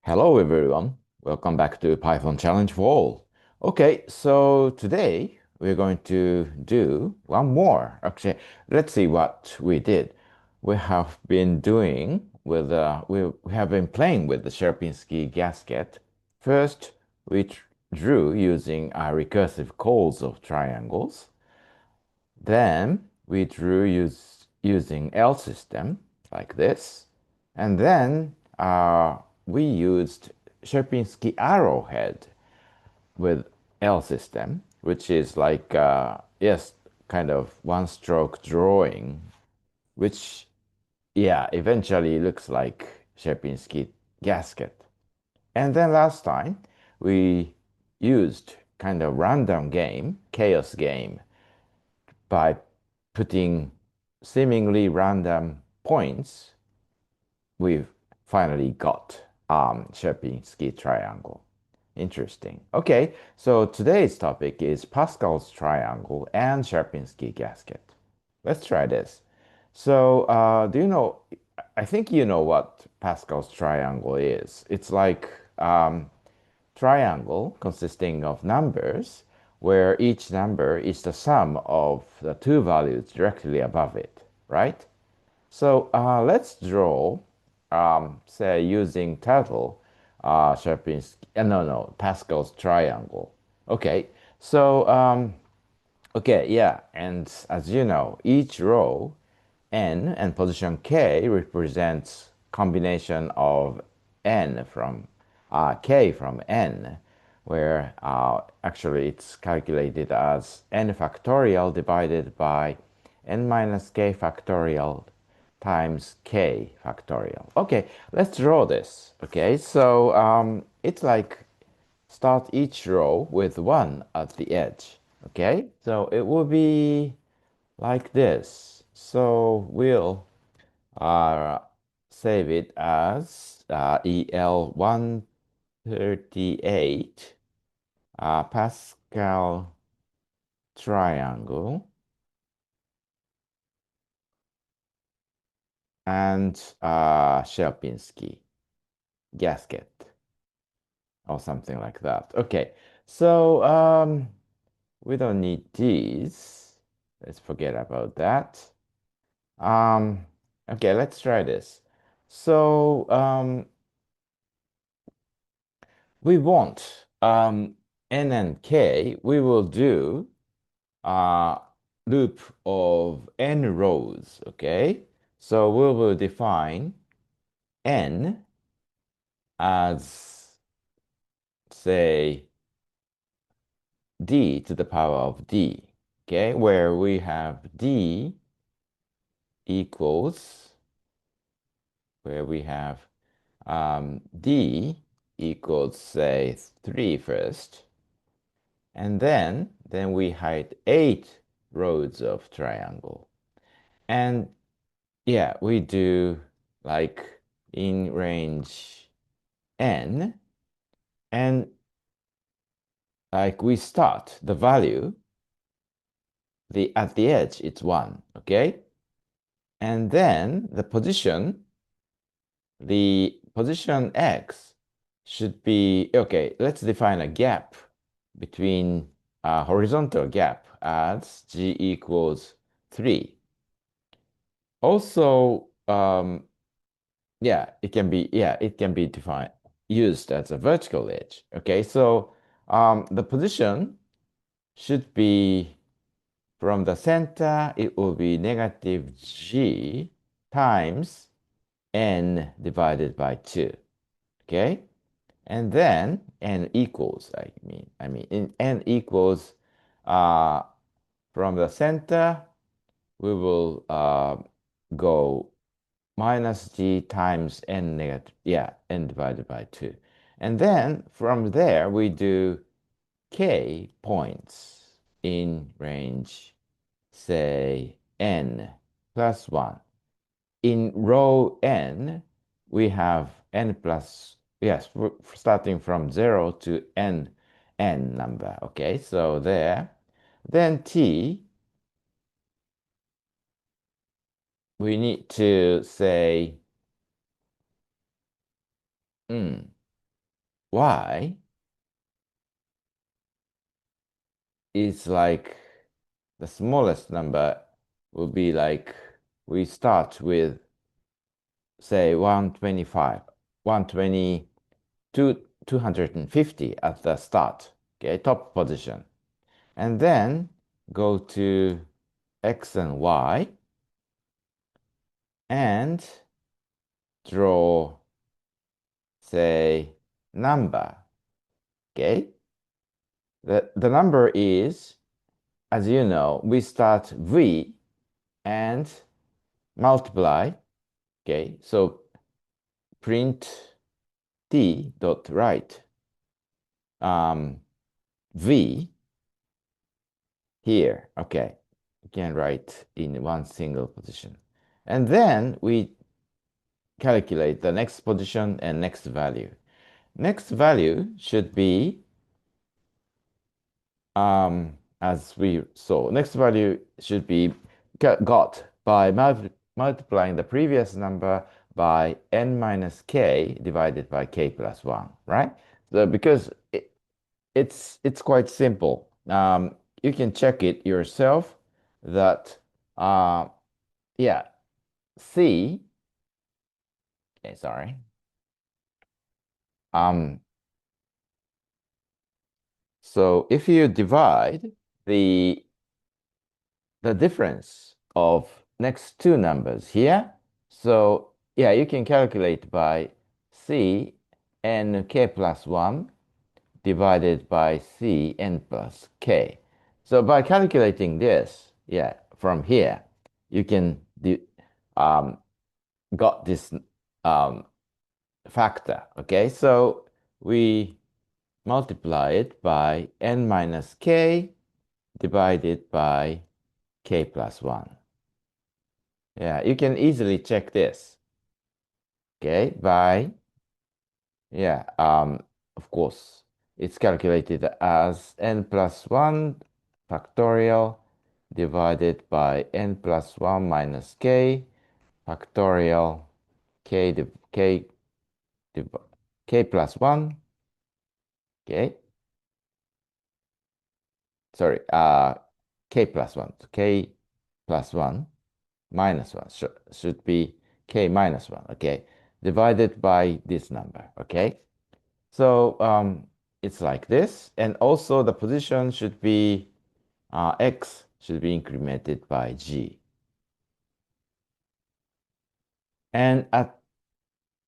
Hello everyone. Welcome back to Python Challenge for All. Okay, so today we're going to do one more. Actually, let's see what we did. We have been doing with we have been playing with the Sierpinski gasket. First, we drew using recursive calls of triangles. Then we drew using L system like this. And then we used Sierpinski arrowhead with L system, which is like, yes, kind of one stroke drawing, which, yeah, eventually looks like Sierpinski gasket. And then last time we used kind of random game, chaos game, by putting seemingly random points, we've finally got Sierpinski triangle. Interesting. Okay, so today's topic is Pascal's triangle and Sierpinski gasket. Let's try this. So, do you know? I think you know what Pascal's triangle is. It's like triangle consisting of numbers where each number is the sum of the two values directly above it, right? So let's draw, say, using title, Sierpinski, no, Pascal's triangle. Okay, so, okay, yeah, and as you know, each row n and position k represents combination of n from k from n, where actually it's calculated as n factorial divided by n minus k factorial times k factorial. Okay, let's draw this. Okay, so it's like start each row with 1 at the edge. Okay, so it will be like this. So we'll uh, save it as EL 138 Pascal triangle and Sierpinski gasket or something like that. Okay, so we don't need these. Let's forget about that. Um, okay, let's try this. So we want n and k. We will do a loop of n rows. Okay, so we will define n as, say, d to the power of d. Okay, where we have d equals, where we have d equals, say, 3 first, and then we hide 8 rows of triangle. And yeah, we do like in range n, and like we start the value, the at the edge it's 1, okay? And then the position x should be, okay, let's define a gap between a horizontal gap as g equals 3. Also, yeah, it can be defined, used as a vertical edge. Okay, so the position should be from the center, it will be negative g times n divided by 2. Okay? And then n equals, n equals uh, from the center, we will go minus g times n negative, yeah, n divided by 2. And then from there, we do k points in range, say, n plus 1. In row n, we have n plus, yes, starting from 0 to n number. Okay, so there. Then t, we need to say, y is like the smallest number will be like we start with say 125, 120, 250 at the start, okay, top position. And then go to X and Y and draw, say, number, okay? The number is, as you know, we start V and multiply, okay? So print T dot write V here, okay? You can write in one single position. And then we calculate the next position and next value. Next value should be, as we saw, next value should be got by multiplying the previous number by n minus k divided by k plus 1, right? So because it's quite simple. You can check it yourself that, yeah, C, okay, sorry. Um, so if you divide the the difference of next two numbers here, so yeah, you can calculate by C n k plus 1 divided by C n plus k. So by calculating this, yeah, from here, you can um, got this um, factor, okay? So we multiply it by n minus k divided by k plus 1. Yeah, you can easily check this, okay? By, yeah, of course, it's calculated as n plus 1 factorial divided by n plus 1 minus k factorial div k plus 1, okay? Sorry, k plus 1. K plus 1 minus 1 should be k minus 1, okay? Divided by this number, okay? So it's like this. And also the position should be, x should be incremented by g. And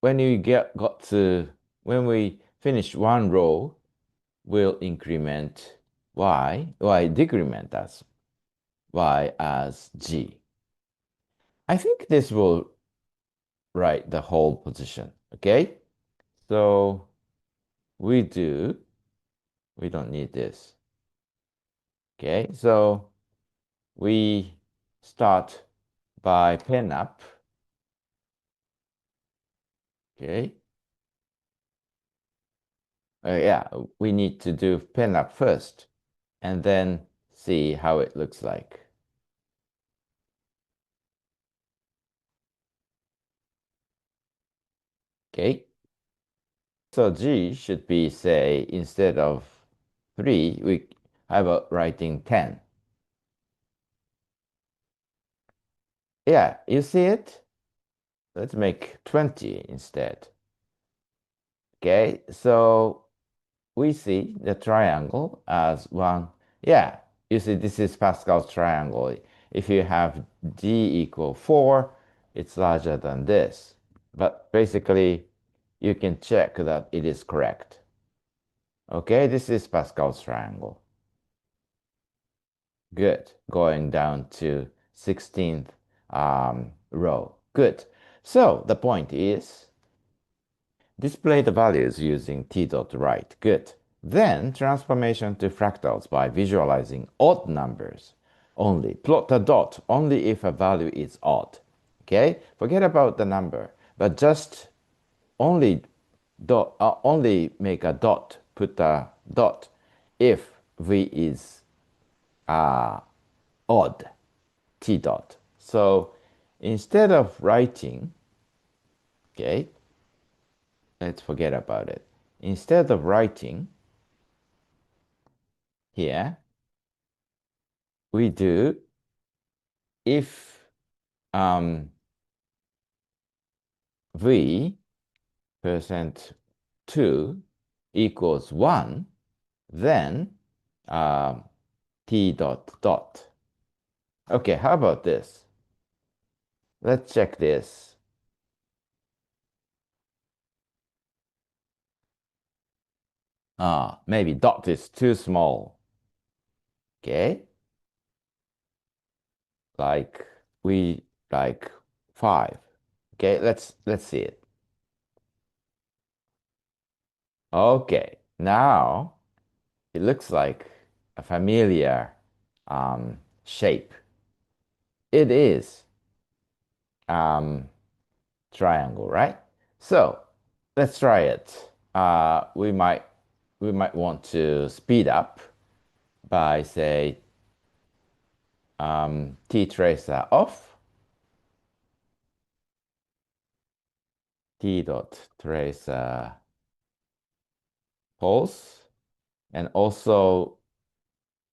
when you got to, when we finish one row, we'll increment y decrement as y as g. I think this will write the whole position, okay? So we don't need this, okay? So we start by pen up, okay? Yeah, we need to do pen up first and then see how it looks like. Okay, so G should be, say, instead of 3, we have a writing 10. Yeah, you see it? Let's make 20 instead. Okay, so we see the triangle as one. Yeah, you see this is Pascal's triangle. If you have D equal 4, it's larger than this. But basically, you can check that it is correct. Okay, this is Pascal's triangle. Good. Going down to 16th row. Good. So the point is, display the values using t dot right. Good. Then transformation to fractals by visualizing odd numbers only. Plot a dot only if a value is odd. Okay? Forget about the number, but just only only make a dot, put a dot if v is odd, t dot. So instead of writing, okay, let's forget about it. instead of writing here, we do if v percent 2 equals 1, then um, t dot dot. Okay, how about this? Let's check this. Maybe dot is too small. Okay, like we like 5. Okay, let's see it. Okay, now it looks like a familiar shape. It is um, triangle, right? So let's try it. We might want to speed up by say t tracer off, t dot tracer pulse, and also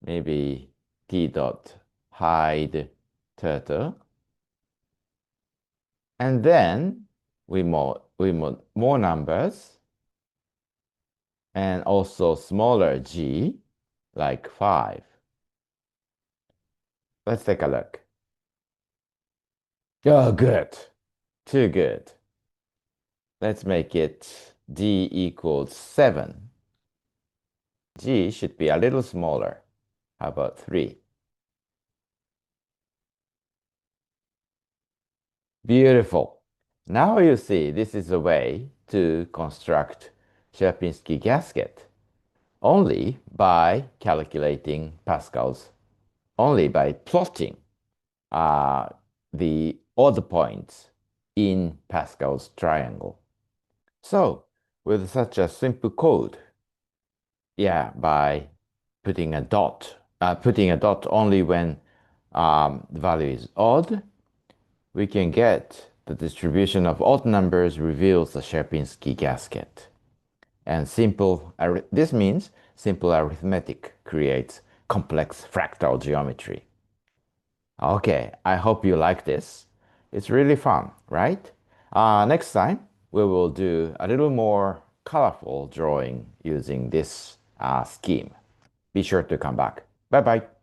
maybe t dot hide turtle. And then we mod more numbers and also smaller g, like 5. Let's take a look. Oh, good. Too good. Let's make it d equals 7. G should be a little smaller. How about 3? Beautiful. Now you see this is a way to construct Sierpinski gasket only by calculating Pascal's, only by plotting uh, the odd points in Pascal's triangle. So, with such a simple code, yeah, by putting a dot only when the value is odd, we can get the distribution of odd numbers reveals the Sierpinski gasket. And this means simple arithmetic creates complex fractal geometry. Okay, I hope you like this. It's really fun, right? Next time, we will do a little more colorful drawing using this scheme. Be sure to come back. Bye bye.